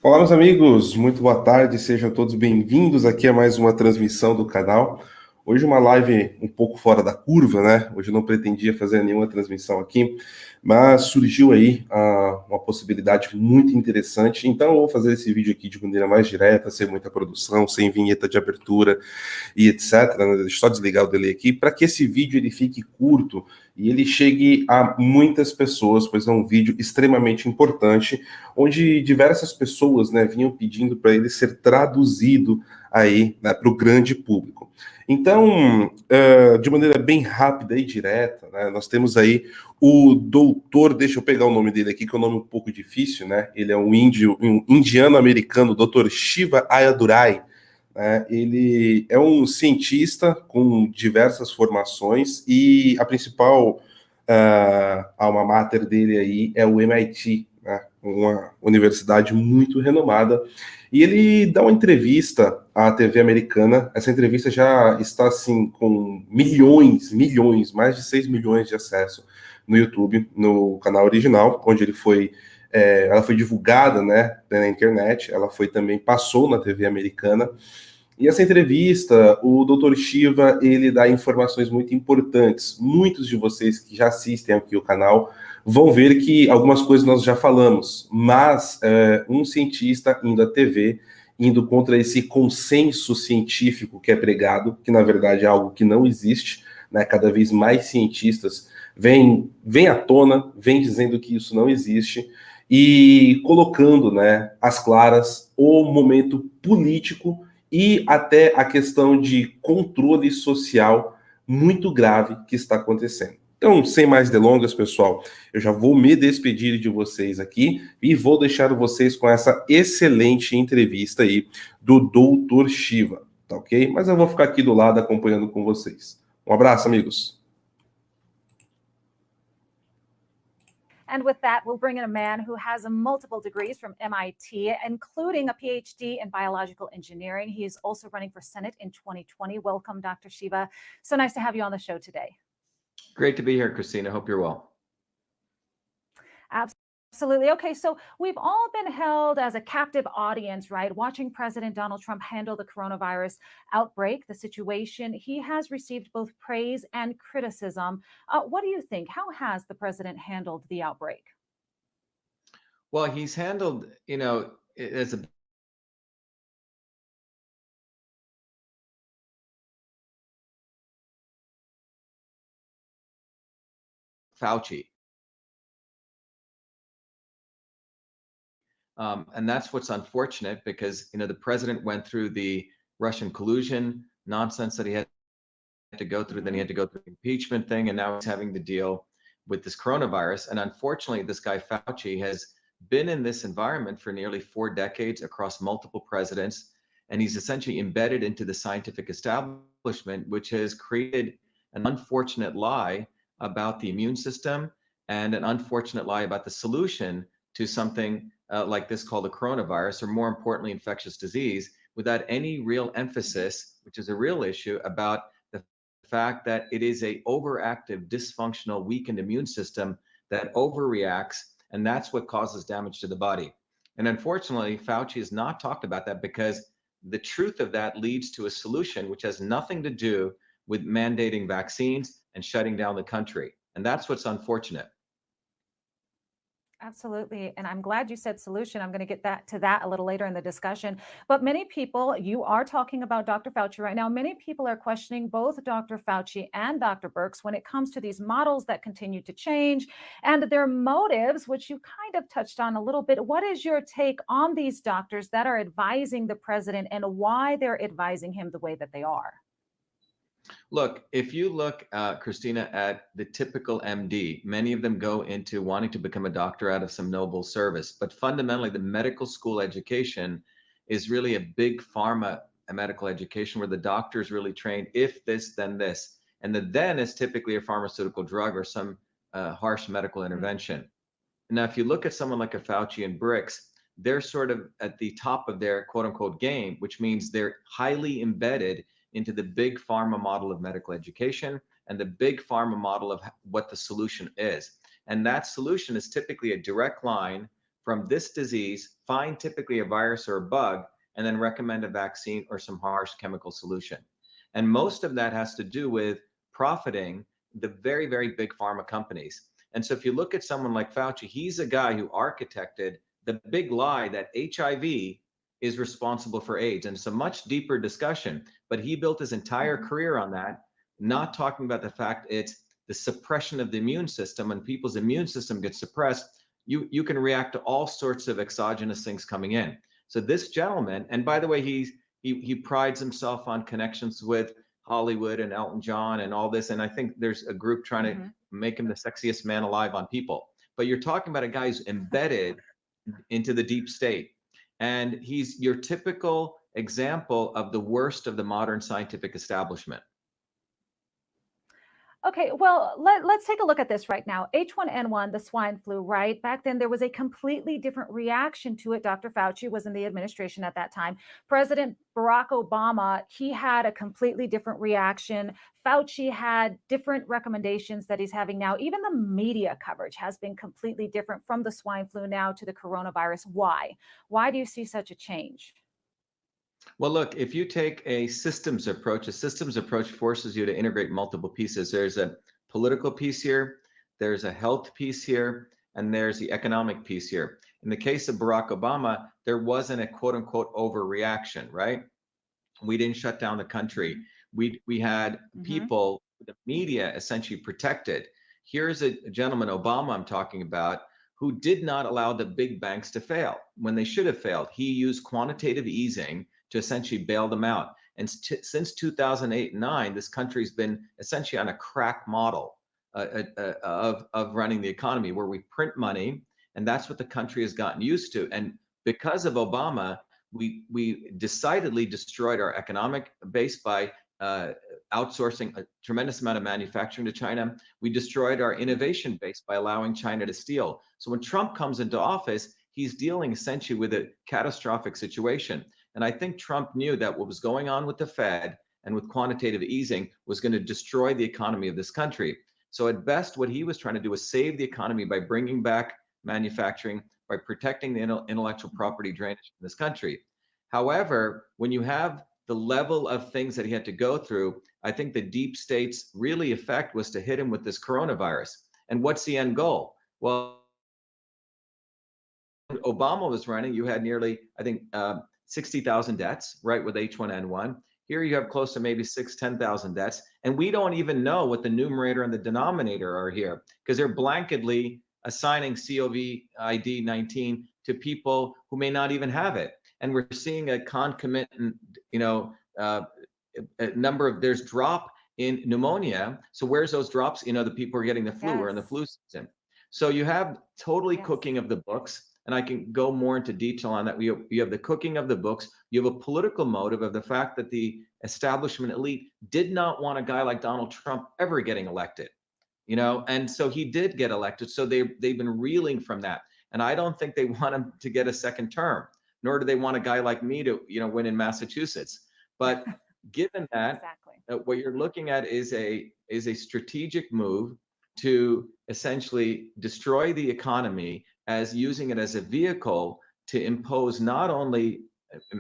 Olá, meus amigos, muito boa tarde, sejam todos bem-vindos aqui a mais uma transmissão do canal. Hoje uma live um pouco fora da curva, né? Hoje eu não pretendia fazer nenhuma transmissão aqui, mas surgiu aí uma possibilidade muito interessante, então eu vou fazer esse vídeo aqui de maneira mais direta, sem muita produção, sem vinheta de abertura e etc. Né? Deixa eu só desligar o delay aqui, para que esse vídeo ele fique curto e ele chegue a muitas pessoas, pois é um vídeo extremamente importante, onde diversas pessoas, né, vinham pedindo para ele ser traduzido aí, né, para o grande público. Então, de maneira bem rápida e direta, né, nós temos aí o doutor, deixa eu pegar o nome dele aqui, que é um nome um pouco difícil, né? Ele é um indiano-americano, Dr Shiva Ayyadurai. Ele é um cientista com diversas formações e a principal alma mater dele aí é o MIT, né, uma universidade muito renomada. E ele dá uma entrevista à TV americana. Essa entrevista já está assim com milhões, mais de 6 milhões de acesso no YouTube, no canal original, onde ela foi divulgada, né, na internet. Ela foi também passou na TV americana. E essa entrevista, o Dr. Shiva, ele dá informações muito importantes. Muitos de vocês que já assistem aqui o canal vão ver que algumas coisas nós já falamos, mas um cientista indo à TV, indo contra esse consenso científico que é pregado, que na verdade é algo que não existe, né? Cada vez mais cientistas vêm à tona, vêm dizendo que isso não existe, e colocando, né, às claras o momento político e até a questão de controle social muito grave que está acontecendo. Então, sem mais delongas, pessoal, eu já vou me despedir de vocês aqui e vou deixar vocês com essa excelente entrevista aí do Dr. Shiva, tá ok? Mas eu vou ficar aqui do lado acompanhando com vocês. Um abraço, amigos. And with that, we'll bring in a man who has multiple degrees from MIT, including a PhD in biological engineering. He is also running for Senate in 2020. Welcome, Dr. Shiva. So nice to have you on the show today. Great to be here, Christina. Hope you're well. Absolutely. Okay, so we've all been held as a captive audience, right? Watching President Donald Trump handle the coronavirus outbreak, the situation. He has received both praise and criticism. What do you think? How has the president handled the outbreak? Well, he's handled, as a Fauci. And that's what's unfortunate because, the president went through the Russian collusion nonsense that he had to go through. Then he had to go through the impeachment thing, and now he's having to deal with this coronavirus. And unfortunately, this guy Fauci has been in this environment for nearly 4 decades across multiple presidents. And he's essentially embedded into the scientific establishment, which has created an unfortunate lie about the immune system and an unfortunate lie about the solution to something like this called a coronavirus, or more importantly, infectious disease, without any real emphasis, which is a real issue, about the fact that it is a overactive, dysfunctional, weakened immune system that overreacts, and that's what causes damage to the body. And unfortunately, Fauci has not talked about that because the truth of that leads to a solution which has nothing to do with mandating vaccines and shutting down the country. And that's what's unfortunate. Absolutely. And I'm glad you said solution. I'm going to get to that a little later in the discussion. But many people, you are talking about Dr. Fauci right now. Many people are questioning both Dr. Fauci and Dr. Birx when it comes to these models that continue to change and their motives, which you kind of touched on a little bit. What is your take on these doctors that are advising the president and why they're advising him the way that they are? Look, if you look, Christina, at the typical MD, many of them go into wanting to become a doctor out of some noble service. But fundamentally, the medical school education is really a big pharma medical education where the doctor is really trained, if this, then this. And the then is typically a pharmaceutical drug or some harsh medical intervention. Now, if you look at someone like a Fauci and Birx, they're sort of at the top of their quote unquote game, which means they're highly embedded into the big pharma model of medical education and the big pharma model of what the solution is. And that solution is typically a direct line from this disease, find typically a virus or a bug, and then recommend a vaccine or some harsh chemical solution. And most of that has to do with profiting the very, very big pharma companies. And so if you look at someone like Fauci, he's a guy who architected the big lie that HIV is responsible for AIDS. And it's a much deeper discussion, but he built his entire career on that, not talking about the fact it's the suppression of the immune system. When people's immune system gets suppressed, you can react to all sorts of exogenous things coming in. So this gentleman, and by the way, he prides himself on connections with Hollywood and Elton John and all this. And I think there's a group trying to make him the sexiest man alive on people. But you're talking about a guy who's embedded into the deep state. And he's your typical example of the worst of the modern scientific establishment. Okay, well, let's take a look at this right now. H1N1, the swine flu, right? Back then, there was a completely different reaction to it. Dr. Fauci was in the administration at that time. President Barack Obama, he had a completely different reaction. Fauci had different recommendations that he's having now. Even the media coverage has been completely different from the swine flu now to the coronavirus. Why? Why do you see such a change? Well, look, if you take a systems approach forces you to integrate multiple pieces. There's a political piece here, there's a health piece here, and there's the economic piece here. In the case of Barack Obama, there wasn't a quote unquote overreaction, right? We didn't shut down the country. We had people, the media essentially protected. Here's a gentleman, Obama I'm talking about, who did not allow the big banks to fail when they should have failed. He used quantitative easing to essentially bail them out. And since 2008 and 9, this country's been essentially on a crack model of running the economy, where we print money, and that's what the country has gotten used to. And because of Obama, we decidedly destroyed our economic base by outsourcing a tremendous amount of manufacturing to China. We destroyed our innovation base by allowing China to steal. So when Trump comes into office, he's dealing essentially with a catastrophic situation. And I think Trump knew that what was going on with the Fed and with quantitative easing was going to destroy the economy of this country. So at best, what he was trying to do was save the economy by bringing back manufacturing, by protecting the intellectual property drainage in this country. However, when you have the level of things that he had to go through, I think the deep state's really effect was to hit him with this coronavirus. And what's the end goal? Well, Obama was running, you had nearly, I think, 60,000 deaths, right, with H1N1. Here you have close to maybe 10,000 deaths. And we don't even know what the numerator and the denominator are here, because they're blanketly assigning COVID-19 to people who may not even have it. And we're seeing a concomitant, a number of, there's drop in pneumonia. So where's those drops? The people are getting the flu or in the flu season. So you have totally cooking of the books. And I can go more into detail on that. You have the cooking of the books. You have a political motive of the fact that the establishment elite did not want a guy like Donald Trump ever getting elected, and so he did get elected. So they've been reeling from that. And I don't think they want him to get a second term, nor do they want a guy like me to, win in Massachusetts. But given that, what you're looking at is a strategic move to essentially destroy the economy, as using it as a vehicle to impose not only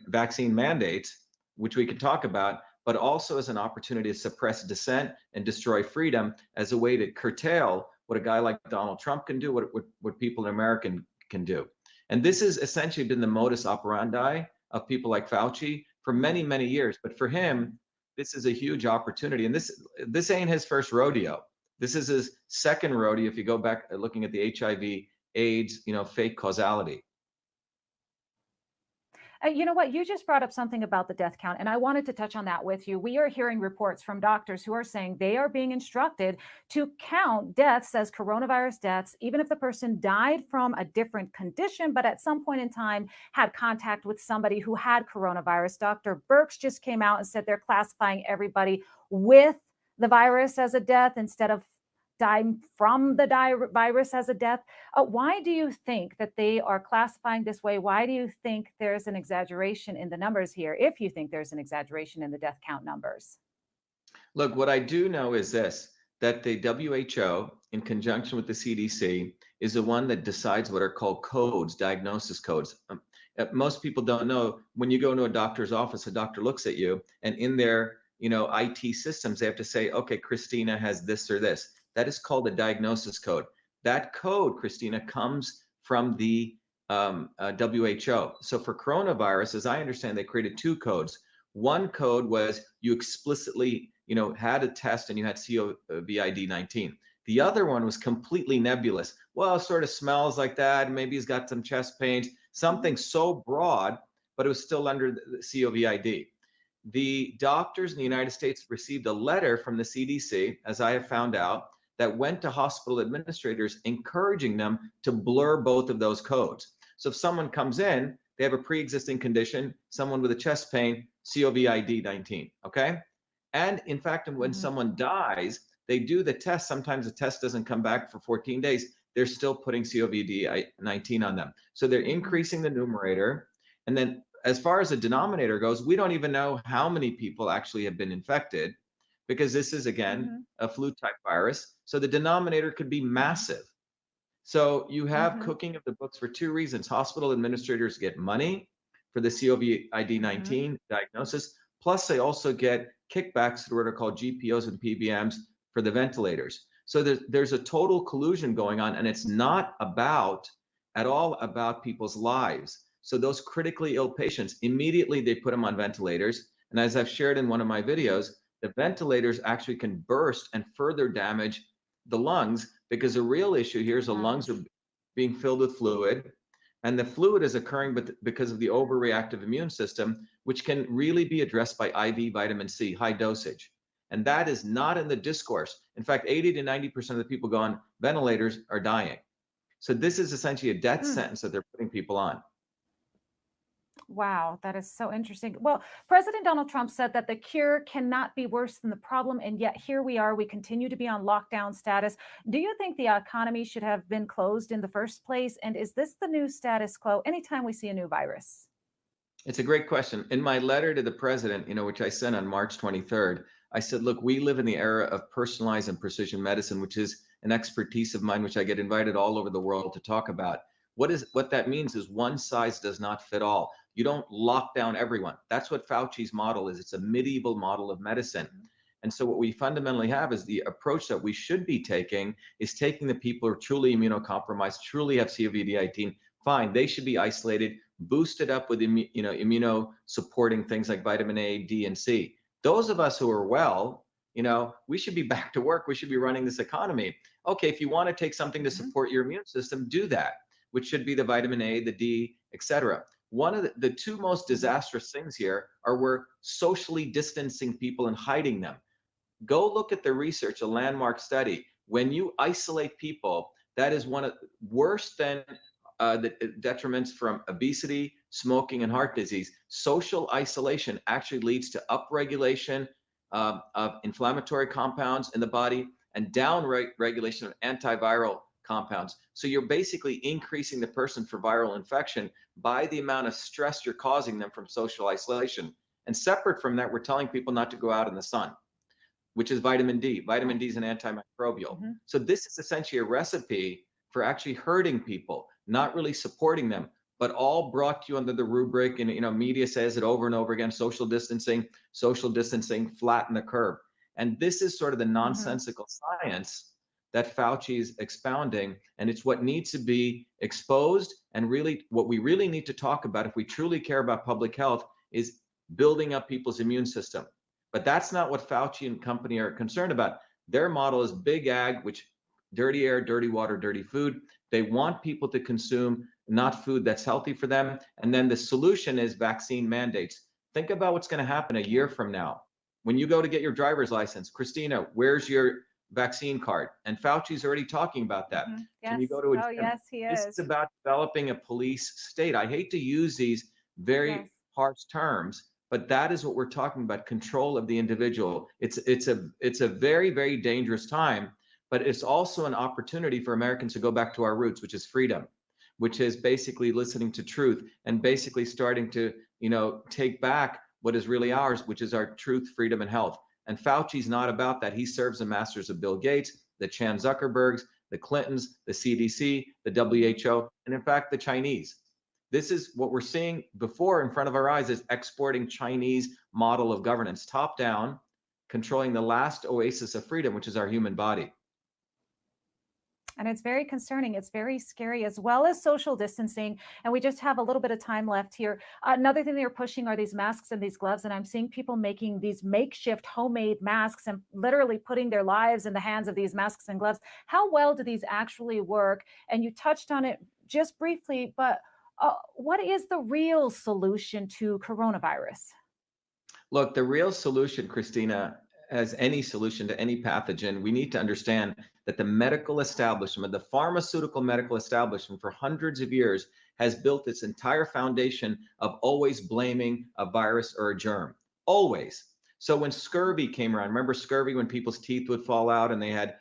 vaccine mandates, which we could talk about, but also as an opportunity to suppress dissent and destroy freedom, as a way to curtail what a guy like Donald Trump can do, what people in America can do. And this has essentially been the modus operandi of people like Fauci for many, many years. But for him, this is a huge opportunity. And this ain't his first rodeo. This is his second rodeo, if you go back looking at the HIV AIDS, fake causality. You know what? You just brought up something about the death count, and I wanted to touch on that with you. We are hearing reports from doctors who are saying they are being instructed to count deaths as coronavirus deaths, even if the person died from a different condition, but at some point in time had contact with somebody who had coronavirus. Dr. Birx just came out and said they're classifying everybody with the virus as a death instead of dying from the virus as a death. Why do you think that they are classifying this way? Why do you think there's an exaggeration in the numbers here, if you think there's an exaggeration in the death count numbers? Look, what I do know is this, that the WHO in conjunction with the CDC, is the one that decides what are called codes, diagnosis codes. Most people don't know, when you go into a doctor's office, a doctor looks at you, and in their IT systems, they have to say, okay, Christina has this or this. That is called a diagnosis code. That code, Christina, comes from the WHO. So for coronavirus, as I understand, they created two codes. One code was you explicitly, had a test and you had COVID-19. The other one was completely nebulous. Well, it sort of smells like that. Maybe he's got some chest pains, something so broad, but it was still under the COVID. The doctors in the United States received a letter from the CDC, as I have found out, that went to hospital administrators encouraging them to blur both of those codes. So if someone comes in, they have a pre-existing condition, someone with a chest pain, COVID-19, okay? And in fact, when someone dies, they do the test. Sometimes the test doesn't come back for 14 days. They're still putting COVID-19 on them. So they're increasing the numerator. And then as far as the denominator goes, we don't even know how many people actually have been infected, because this is, again, a flu type virus. So the denominator could be massive. So you have cooking of the books for two reasons. Hospital administrators get money for the COVID-19 diagnosis, plus they also get kickbacks through what are called GPOs and PBMs for the ventilators. So there's a total collusion going on, and it's not at all about people's lives. So those critically ill patients, immediately they put them on ventilators. And as I've shared in one of my videos, the ventilators actually can burst and further damage the lungs, because the real issue here is the lungs are being filled with fluid, and the fluid is occurring because of the overreactive immune system, which can really be addressed by IV vitamin C, high dosage. And that is not in the discourse. In fact, 80 to 90% of the people go on ventilators are dying. So this is essentially a death sentence that they're putting people on. Wow, that is so interesting. Well, President Donald Trump said that the cure cannot be worse than the problem, and yet here we are. We continue to be on lockdown status. Do you think the economy should have been closed in the first place? And is this the new status quo anytime we see a new virus? It's a great question. In my letter to the president, which I sent on March 23rd, I said, look, we live in the era of personalized and precision medicine, which is an expertise of mine, which I get invited all over the world to talk about. What that means is one size does not fit all. You don't lock down everyone. That's what Fauci's model is. It's a medieval model of medicine. And so what we fundamentally have is the approach that we should be taking is taking the people who are truly immunocompromised, truly have COVID-19, fine, they should be isolated, boosted up with immunosupporting things like vitamin A, D, and C. Those of us who are well, we should be back to work. We should be running this economy. Okay, if you want to take something to support your immune system, do that, which should be the vitamin A, the D, etc. One of the two most disastrous things here are we're socially distancing people and hiding them. Go look at the research, a landmark study. When you isolate people, that is one of worse than the detriments from obesity, smoking, and heart disease. Social isolation actually leads to upregulation of inflammatory compounds in the body and downregulation of antiviral compounds. So you're basically increasing the person for viral infection by the amount of stress you're causing them from social isolation. And separate from that, we're telling people not to go out in the sun, which is vitamin D. Vitamin D is an antimicrobial. So this is essentially a recipe for actually hurting people, not really supporting them, but all brought to you under the rubric, and media says it over and over again, social distancing, flatten the curve. And this is sort of the nonsensical science that Fauci is expounding, and it's what needs to be exposed. And really, what we really need to talk about, if we truly care about public health, is building up people's immune system. But that's not what Fauci and company are concerned about. Their model is big ag, which dirty air, dirty water, dirty food. They want people to consume not food that's healthy for them. And then the solution is vaccine mandates. Think about what's going to happen a year from now. When you go to get your driver's license, Christina, where's your vaccine card? And Fauci's already talking about that. Yes. Can you go to a gym? Yes, he is. This is about developing a police state. I hate to use these very harsh terms, but that is what we're talking about, control of the individual. It's a very, very dangerous time, but it's also an opportunity for Americans to go back to our roots, which is freedom, which is basically listening to truth and basically starting to, take back what is really ours, which is our truth, freedom, and health. And Fauci's not about that. He serves the masters of Bill Gates. the Chan Zuckerbergs, the Clintons, the CDC, the WHO, and in fact, the Chinese. This is what we're seeing before in front of our eyes is exporting Chinese model of governance, top down, controlling the last oasis of freedom, which is our human body. And it's very concerning. It's very scary, as well as social distancing. And we just have a little bit of time left here. Another thing they're pushing are these masks and these gloves. And I'm seeing people making these makeshift homemade masks and literally putting their lives in the hands of these masks and gloves. How well do these actually work? And you touched on it just briefly, but what is the real solution to coronavirus? Look, the real solution, Christina, as any solution to any pathogen, we need to understand that the medical establishment, the pharmaceutical medical establishment for hundreds of years has built its entire foundation of always blaming a virus or a germ, always. So when scurvy came around, remember scurvy when people's teeth would fall out and they had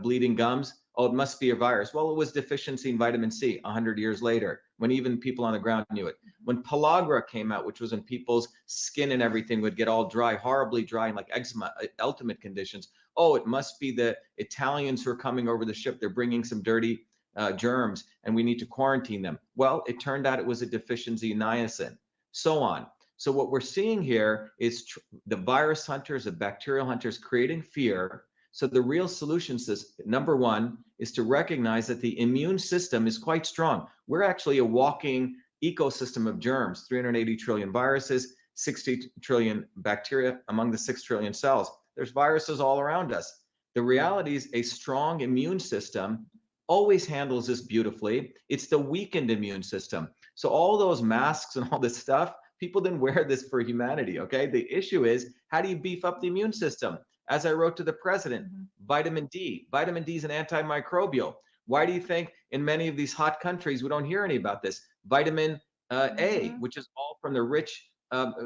bleeding gums? Oh, it must be a virus. Well, it was deficiency in vitamin C 100 years later, when even people on the ground knew it. When pellagra came out, which was when people's skin and everything would get all dry, horribly dry, and like eczema, ultimate conditions. Oh, it must be the Italians who are coming over the ship. They're bringing some dirty germs and we need to quarantine them. Well, it turned out it was a deficiency in niacin, so on. So what we're seeing here is the virus hunters, the bacterial hunters creating fear. So the real solution is, number one, is to recognize that the immune system is quite strong. We're actually a walking ecosystem of germs, 380 trillion viruses, 60 trillion bacteria among the 6 trillion cells. There's viruses all around us. The reality is a strong immune system always handles this beautifully. It's the weakened immune system. So all those masks and all this stuff, people didn't wear this for humanity, okay? The issue is, how do you beef up the immune system? As I wrote to the president, vitamin D. Vitamin D is an antimicrobial. Why do you think in many of these hot countries we don't hear any about this? Vitamin A, which is all from the rich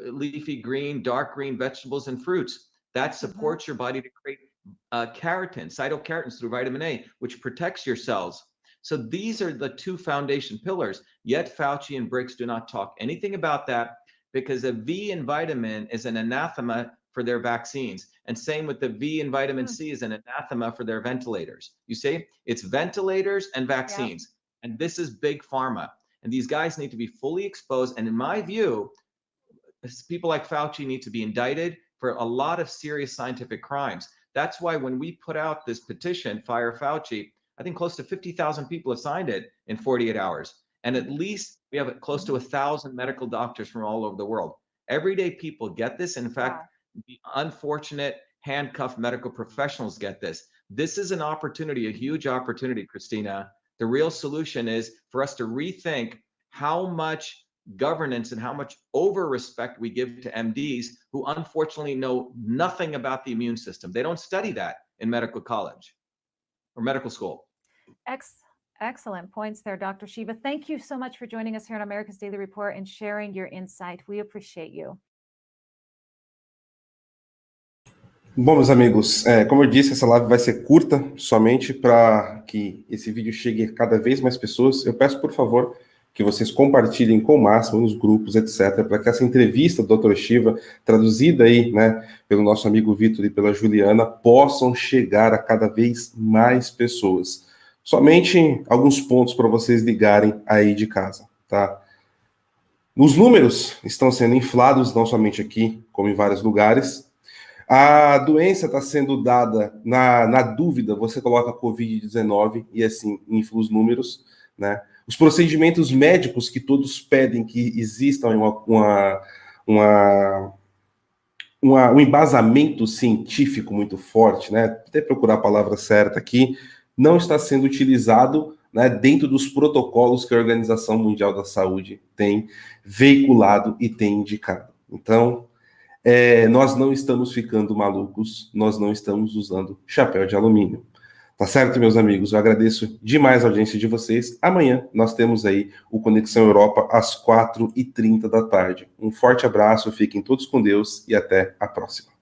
leafy green, dark green vegetables and fruits. That supports your body to create keratin, cytokeratins through vitamin A, which protects your cells. So these are the two foundation pillars. Yet Fauci and Birx do not talk anything about that, because a V in vitamin is an anathema for their vaccines. And same with the V in vitamin C is an anathema for their ventilators. You see, it's ventilators and vaccines. Yeah. And this is big pharma. And these guys need to be fully exposed. And in my view, people like Fauci need to be indicted for a lot of serious scientific crimes. That's why when we put out this petition, Fire Fauci, I think close to 50,000 people have signed it in 48 hours. And at least we have close to 1,000 medical doctors from all over the world. Everyday people get this. In fact, the unfortunate handcuffed medical professionals get this. This is an opportunity, a huge opportunity, Christina. The real solution is for us to rethink how much governance and how much over-respect we give to MDs who unfortunately know nothing about the immune system. They don't study that in medical college or medical school. Excellent points there, Dr. Shiva. Thank you so much for joining us here on America's Daily Report and sharing your insight. We appreciate you. Bom, meus amigos, como eu disse, essa live vai ser curta, somente para que esse vídeo chegue a cada vez mais pessoas. Eu peço, por favor, que vocês compartilhem com o máximo nos grupos, etc., para que essa entrevista do Dr. Shiva, traduzida aí, né, pelo nosso amigo Vitor e pela Juliana, possam chegar a cada vez mais pessoas. Somente alguns pontos para vocês ligarem aí de casa, tá? Os números estão sendo inflados, não somente aqui, como em vários lugares. A doença está sendo dada na dúvida, você coloca Covid-19 e assim infla os números, né? Os procedimentos médicos que todos pedem que existam um embasamento científico muito forte, né? Até procurar a palavra certa aqui, não está sendo utilizado, né, dentro dos protocolos que a Organização Mundial da Saúde tem veiculado e tem indicado. Então, nós não estamos ficando malucos, nós não estamos usando chapéu de alumínio. Tá certo, meus amigos? Eu agradeço demais a audiência de vocês. Amanhã nós temos aí o Conexão Europa às 4h30 da tarde. Um forte abraço, fiquem todos com Deus e até a próxima.